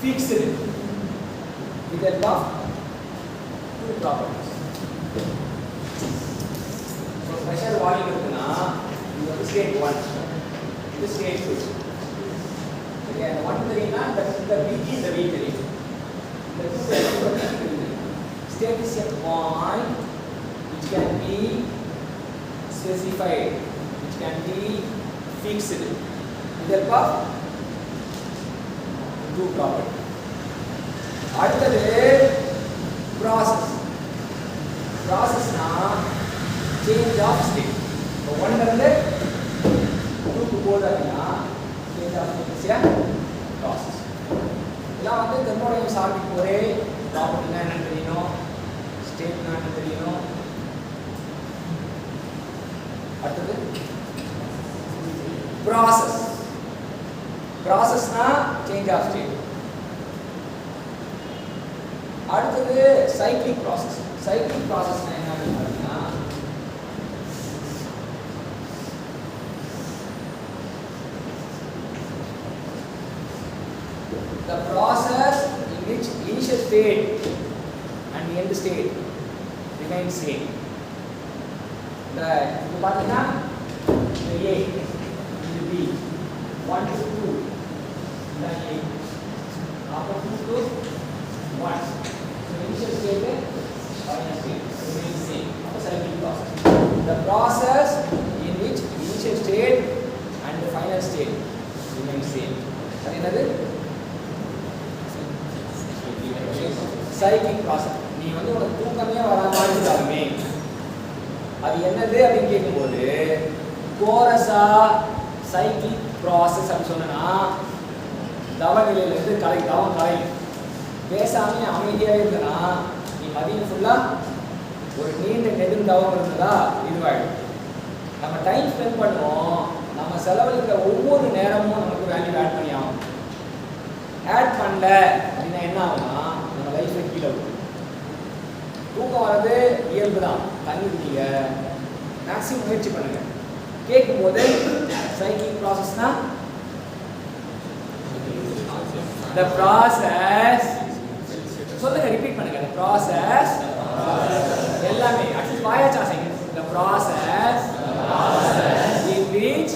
fixed with the help of two properties. So pressure volume இருக்குனா இது வந்து state 1 இது state 2. Okay, and 1 தெரியும்னா the VT இந்த V தெரியும். இந்த 2 தெரியும். State is a point which can be specified, which can be fixed with the help of two properties. அடுத்தது ப்ராசஸ்னா சேஞ்ச் ஆஃப் ஸ்டேட். இப்போ 1 ல இருந்து 2 க்கு போறதுனா change of state is a process. இதெல்லாம் வந்து தெர்மோடைனமிக்ஸ் ஆர்டிக் ஒரே ப்ராப்பர்ட்டினா என்னன்னு தெரியணும், ஸ்டேட்னா என்னன்னு தெரியணும். அடுத்தது ப்ராசஸ்னா சேஞ்ச் ஆஃப் ஸ்டேட். அடுத்தது சைக்கிளிக் ப்ராசஸ். சைக்கிளிக் ப்ராசஸ்னா என்ன அப்படின்னா the process in which initial state and end state remain same. இது பார்த்தீங்கன்னா இது A, இது B, 1 to 2 இந்த A, after 2 to 1. So initial state final state remain same. Cyclic process. The process in which initial state and the final state remain same. அது என்னது? Cyclic process. நீ வந்து உனக்கு தூக்கமே வராம இருந்தாலுமே அது என்னது அப்படின்னு கேட்கும்போது கோரஸா சைக்கிளிக் ப்ராசஸ் அப்படின்னு சொன்னா தவநிலையிலிருந்து தவம் கலையும். பேசாமே அமைதியாக இருந்தனா நீ மதியம் ஃபுல்லாக ஒரு நீண்ட நெடுந்தவம் இருந்ததா இதுவாயிடும். நம்ம டைம் ஸ்பெண்ட் பண்ணுவோம், நம்ம செலவழிக்கிற ஒவ்வொரு நேரமும் நமக்கு வேல்யூ ஆட் பண்ணி ஆகும். ஆட் பண்ணல அப்படின்னா என்ன ஆகும்னா நம்ம லைஃப்பில் கீழே வரும். தூக்கம் வர்றது இயல்பு தான், தண்ணி குடிங்க, மேக்ஸிமம் முயற்சி பண்ணுங்க. கேட்கும்போது சைக்கிளிக் ப்ராசஸ்னா the process சொல்லுங்க, ரிப்பீட் பண்ணுங்க. the process எல்லாமே அட்லீஸ்ட் வாயாச்சா செய்யுங்க. the process in which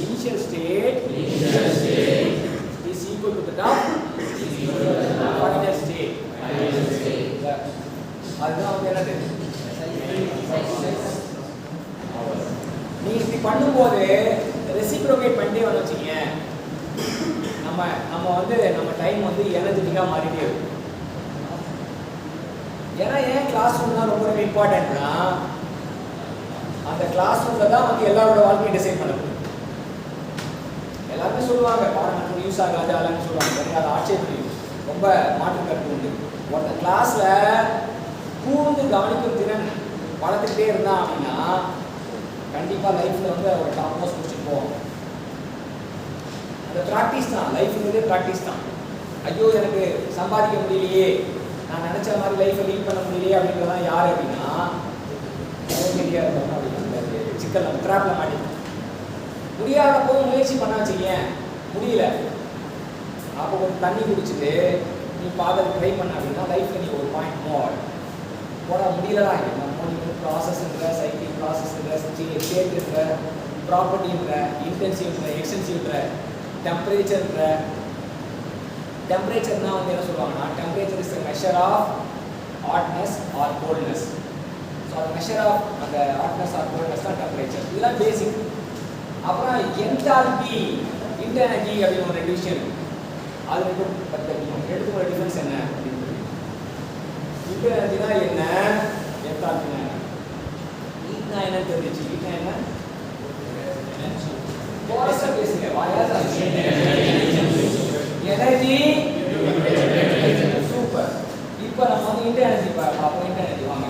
initial state is equal to the final state. அதுதான் வந்து என்னது நீ இப்படி பண்ணும்போது ரெசிப்ரோகேட் பண்ணிட்டே வந்து வச்சுக்கீங்க, நம்ம வந்து நம்ம டைம் வந்து எனர்ஜெட்டிக்காக மாறிட்டே இருக்கும். ஏன்னா ஏன் கிளாஸ் ரூம் தான் ரொம்ப ரொம்ப இம்பார்ட்டன்ட்னா அந்த கிளாஸ் ரூமில் தான் வந்து எல்லாரோட வாழ்க்கையை டிசைட் பண்ண முடியும். எல்லாருமே சொல்லுவாங்க பாடம் யூஸ் ஆகாது அதெல்லாம் சொல்லுவாங்க. எனக்கு அதை ஆட்சேபம் ரொம்ப மாற்று கருத்து உண்டு. ஒருத்த கிளாஸில் கூர்ந்து கவனிக்கும் திறன் வளர்த்துக்கிட்டே இருந்தான் அப்படின்னா கண்டிப்பாக லைஃப்பில் வந்து ஒரு டாப் மோஸ்ட் முடிச்சுட்டு போவோம். அந்த ப்ராக்டிஸ் தான் லைஃப்ங்கிறதே ப்ராக்டிஸ் தான். ஐயோ எனக்கு சம்பாதிக்க முடியலையே, நான் நினச்ச மாதிரி லைஃப்பை லீட் பண்ண முடியலையே அப்படின்றதான் யார் அப்படின்னா மீடியா இருக்கணும் அப்படின்னா சிக்கல் நம்ம ட்ராப்பில் மாட்டி முடியாதப்போ முயற்சி பண்ண வச்சுக்க முடியல. அப்போ கொஞ்சம் தண்ணி குடிச்சிட்டு நீ பாதல் ட்ரை பண்ண அப்படின்னா லைஃப்பில் நீ ஒரு பாயிண்ட் மோர் போட முடியலடா. நீ ப்ராசஸ்ன்ற சைக்கிளிக் ப்ராசஸ்ன்ற ஸ்டேட்ன்ற ப்ராப்பர்ட்டின்ற இன்டென்சிவ்ன்ற எக்ஸ்டென்சிவ்ன்ற டெம்பரேச்சர்னா வந்து என்ன சொல்லுவாங்கன்னா temperature is measure of hotness or coldness. So அது மெஷர் ஆஃப் அந்த ஹாட்னஸ் ஆர் கோல்ட்னஸ் தான் டெம்பரேச்சர். இதெல்லாம் பேசிக். அப்புறம் என்தால்பி இன்டர்னர்ஜி அப்படின்னு ஒரு ரெண்டு விஷயம் இருக்குது. அது ரெண்டும் எடுத்துக்கிற டிஃபரன்ஸ் என்ன அப்படின்னு இன்டர்னர்ஜினா என்ன, என்தால்பினா என்ன. ஹீட்னா என்னன்னு தெரிஞ்சிச்சு. ஹீட்னா என்ன பேசுங்க எனர்ஜி சூப்பர். இப்போ நம்ம வந்து இன்டர்னர்ஜி பார்ப்போம். இன்டர்னர்ஜி வாங்க.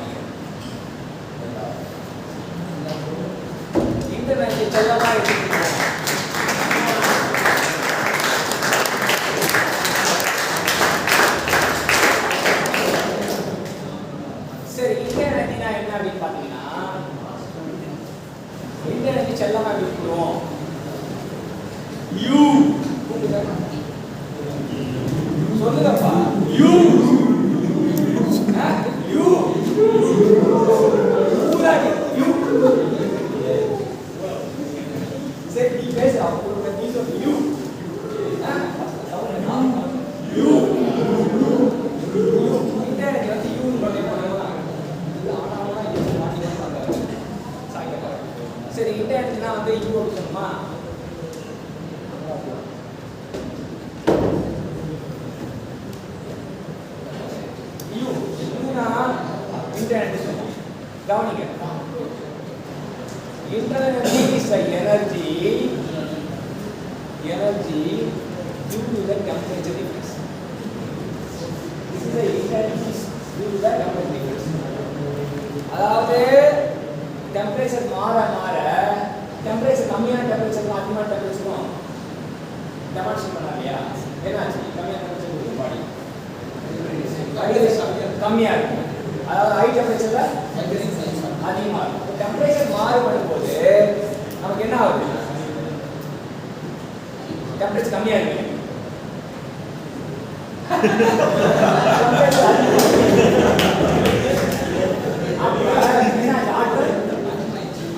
இன்டர்னர்ஜி செல்லமாக எடுத்துக்கிட்டோம். சரி, இன்டர்னர்ஜினா என்ன அப்படின்னு பார்த்தீங்கன்னா இன்டர்னர்ஜி செல்லமாக எடுத்துக்கிறோம். யூ சொல்லுங்கப்பா. யூ யூ ஊராடி யூ. சரி நீ பேச அப்போ நீ சொல்லு யூ. யூ இன்டர்நெட் வந்து யூ சரி இன்டர்நெட்னா வந்து யூ சொல்லணுமா? கவனிங்க. internal energy is the energy due to the temperature difference. This is the energy due to the temperature difference. அதாவது டெம்பரேச்சர் மாற டெம்பரேச்சர் கம்மியான டெம்பரேச்சர் அதிகமான டெம்பரேச்சரும் டெமான்ஸ்ட்ரேட் பண்ணாலையா? என்னாச்சு? கம்மியான டெம்பரேச்சர் பாடி கம்மியா இருக்கு. அதாவது ஹை டெம்பரேச்சர்ல அதிகமா இருக்கும். டெம்பரேச்சர் மாறுபடும் போது நமக்கு என்ன ஆகுது? டெம்பரேச்சர் கம்மியா இருக்கு.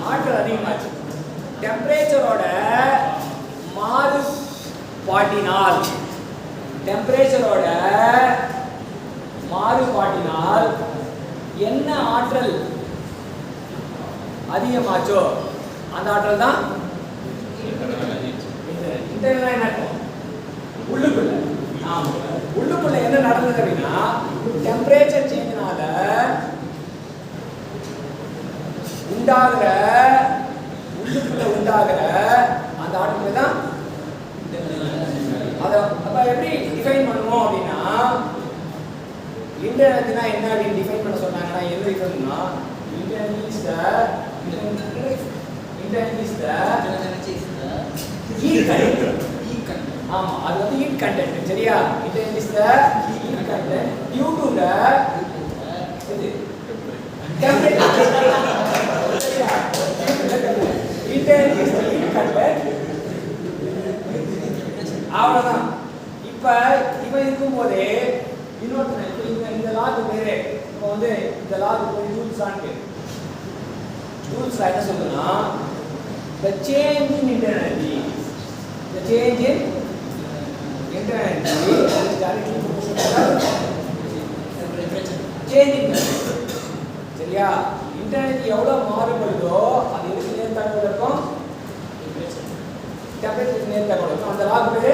ஆற்றல் அதிகமாச்சு. டெம்பரேச்சரோட மாறுபாட்டினால் என்ன ஆற்றல் அதிகமாச்சோ அந்த ஆற்றல் தான் இன்டர்னல். என்ன உள்ளுக்குள்ள உள்ளுக்குள்ள என்ன நடந்தது அப்படின்னா டெம்பரேச்சர் சேஞ்சினால உள்ளுக்குள்ள உண்டாகிற அந்த ஆற்றல் தான். அதை அப்ப எப்படி டிஃபைன் பண்ணுவோம் அப்படின்னா இன்டர்னல்னா என்ன அப்படின்னு டிஃபைன் பண்ண சொன்னாங்கன்னா என்ன டிஃபைன்னா internal is the heat content. ஆமா அது வந்து heat content சரியா? Internal is the heat content due to the temperature. Internal is the heat content. அவ்வளவுதான். இப்ப இருக்கும்போதே இன்னொரு இந்த லாக்கு பேரு இப்போ வந்து இந்த லாக்கு பேரு ஜூல்ஸ் ஆன்க்கு. ஜூல்ஸ் என்ன சொல்லுன்னா the change in internal energy is directly proportional to temperature change in சரியா? இன்டர்னல் எவ்வளவு மாறுபடுதோ அது எதுக்கு நேர்த்தகவல் இருக்கும்? டெம்பரேச்சர் நேர்த்தகவல் இருக்கும். அந்த லாக்கு பேரு